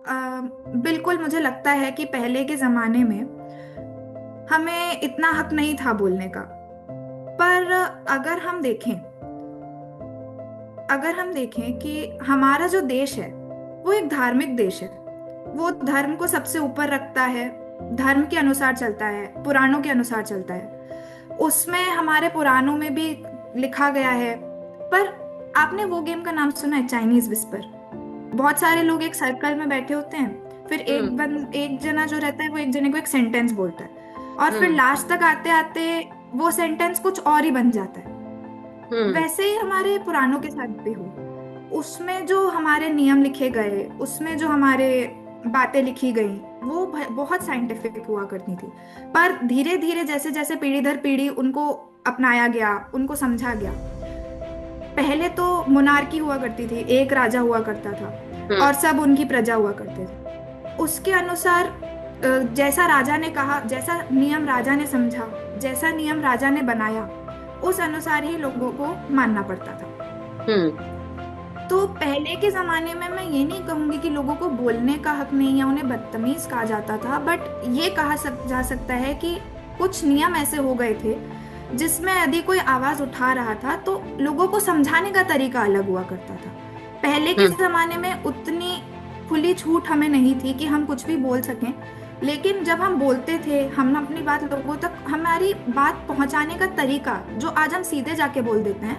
अ, बिल्कुल मुझे लगता है कि पहले के जमाने में हमें इतना हक नहीं था बोलने का। पर अगर हम देखें अगर हम देखें कि हमारा जो देश है वो एक धार्मिक देश है। वो धर्म को सबसे ऊपर रखता है, धर्म के अनुसार चलता है, पुराणों के अनुसार चलता है। उसमें हमारे पुराणों में भी लिखा गया है। पर आपने वो गेम का नाम सुना है, चाइनीज विस्पर? बहुत सारे लोग एक सर्कल में बैठे होते हैं, फिर हम्म। एक जना जो रहता है वो एक जने को एक सेंटेंस बोलता है, और फिर हम्म। लास्ट तक आते आते वो सेंटेंस कुछ और ही बन जाता है। हम्म। वैसे ही हमारे पुराणों के साथ भी हो। उसमें जो हमारे नियम लिखे गए, उसमें जो हमारे बातें लिखी गई, वो बहुत साइंटिफिक हुआ करती थी। पर धीरे धीरे जैसे जैसे पीढ़ी दर पीढ़ी उनको अपनाया गया, उनको समझा गया। पहले तो मोनार्की हुआ करती थी, एक राजा हुआ करता था हम्म। और सब उनकी प्रजा हुआ करते थे। उसके अनुसार जैसा राजा ने कहा, जैसा नियम राजा ने समझा, जैसा नियम राजा ने बनाया, उस अनुसार ही लोगों को मानना पड़ता था। हम्म। तो पहले के जमाने में मैं ये नहीं कहूंगी कि लोगों को बोलने का हक नहीं या उन्हें बदतमीज कहा जाता था, बट ये जा सकता है कि कुछ नियम ऐसे हो गए थे जिसमें यदि कोई आवाज उठा रहा था तो लोगों को समझाने का तरीका अलग हुआ करता था। पहले के हम्म। जमाने में उतनी खुली छूट हमें नहीं थी कि हम कुछ भी बोल सकें। लेकिन जब हम बोलते थे, हम अपनी बात लोगों तक, हमारी बात पहुंचाने का तरीका जो आज हम सीधे जाके बोल देते हैं,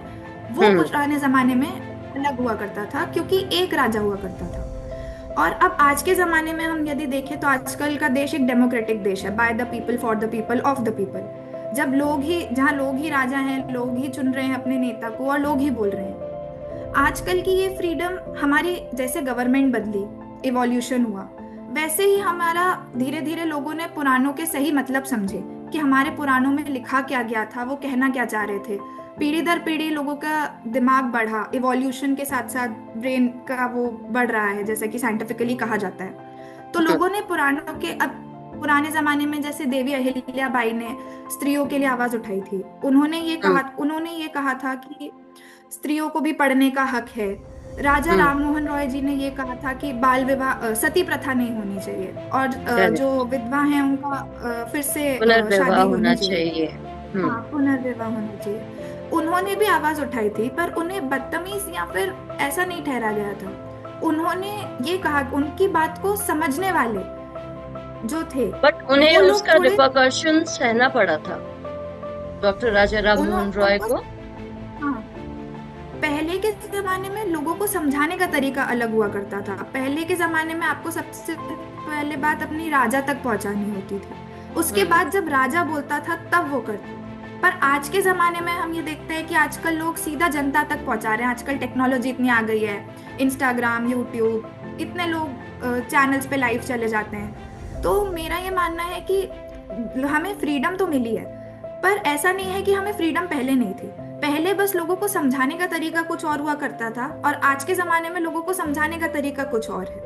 वो हम्म। पुराने जमाने में अलग हुआ करता था, क्योंकि एक राजा हुआ करता था। और अब आज के जमाने में हम यदि देखें तो आजकल का देश एक डेमोक्रेटिक देश है, by the people, for the people, of the people. जब लोग ही, जहाँ लोग ही राजा हैं, लोग ही चुन रहे हैं अपने नेता को और लोग ही बोल रहे हैं। आजकल की ये फ्रीडम हमारी, जैसे गवर्नमेंट बदली, इवोल्यूशन हुआ, वैसे ही हमारा धीरे धीरे लोगों ने पुराणों के सही मतलब समझे कि हमारे पुराणों में लिखा क्या गया था, वो कहना क्या चाह रहे थे। पीढ़ी दर पीढ़ी लोगों का दिमाग बढ़ा, इवोल्यूशन के साथ साथ ब्रेन का वो बढ़ रहा है, जैसे कि साइंटिफिकली कहा जाता है। तो हम्म। लोगों ने पुराणों के, अब पुराने जमाने में जैसे देवी अहिल्या बाई ने स्त्रियों के लिए आवाज उठाई थी। हम्म। उन्होंने ये कहा था कि स्त्रियों को भी पढ़ने का हक है। राजा हम्म। राम मोहन रॉय जी ने ये कहा था कि बाल विवाह, सती प्रथा नहीं होनी चाहिए, और करेक्ट। जो विधवा हैं उनका फिर से पुनर्विवाह शादी होना होनी चाहिए। चाहिए। हम्म। हाँ, पुनर्विवाह होना चाहिए। उन्होंने भी आवाज उठाई थी, पर उन्हें बदतमीज या फिर ऐसा नहीं ठहरा गया था। उन्होंने ये कहा, उनकी बात को समझने वाले जो थे बट उन्हें वो लोग उसका थोड़े, रिपरकशन सहना पड़ा था, डॉक्टर राजा राम मोहन रॉय उनको, को। हाँ, पहले के जमाने में लोगों को समझाने का तरीका अलग हुआ करता था। पहले के जमाने में आपको सबसे पहले बात अपनी राजा तक पहुंचानी होती थी, उसके हम्म। बाद जब राजा बोलता था तब वो करते। पर आज के जमाने में हम ये देखते हैं कि आजकल लोग सीधा जनता तक पहुंचा रहे हैं। आजकल टेक्नोलॉजी इतनी आ गई है, इंस्टाग्राम, यूट्यूब, इतने लोग चैनल्स पे लाइव चले जाते हैं। तो मेरा ये मानना है कि हमें फ्रीडम तो मिली है, पर ऐसा नहीं है कि हमें फ्रीडम पहले नहीं थी। पहले बस लोगों को समझाने का तरीका कुछ और हुआ करता था, और आज के जमाने में लोगों को समझाने का तरीका कुछ और है।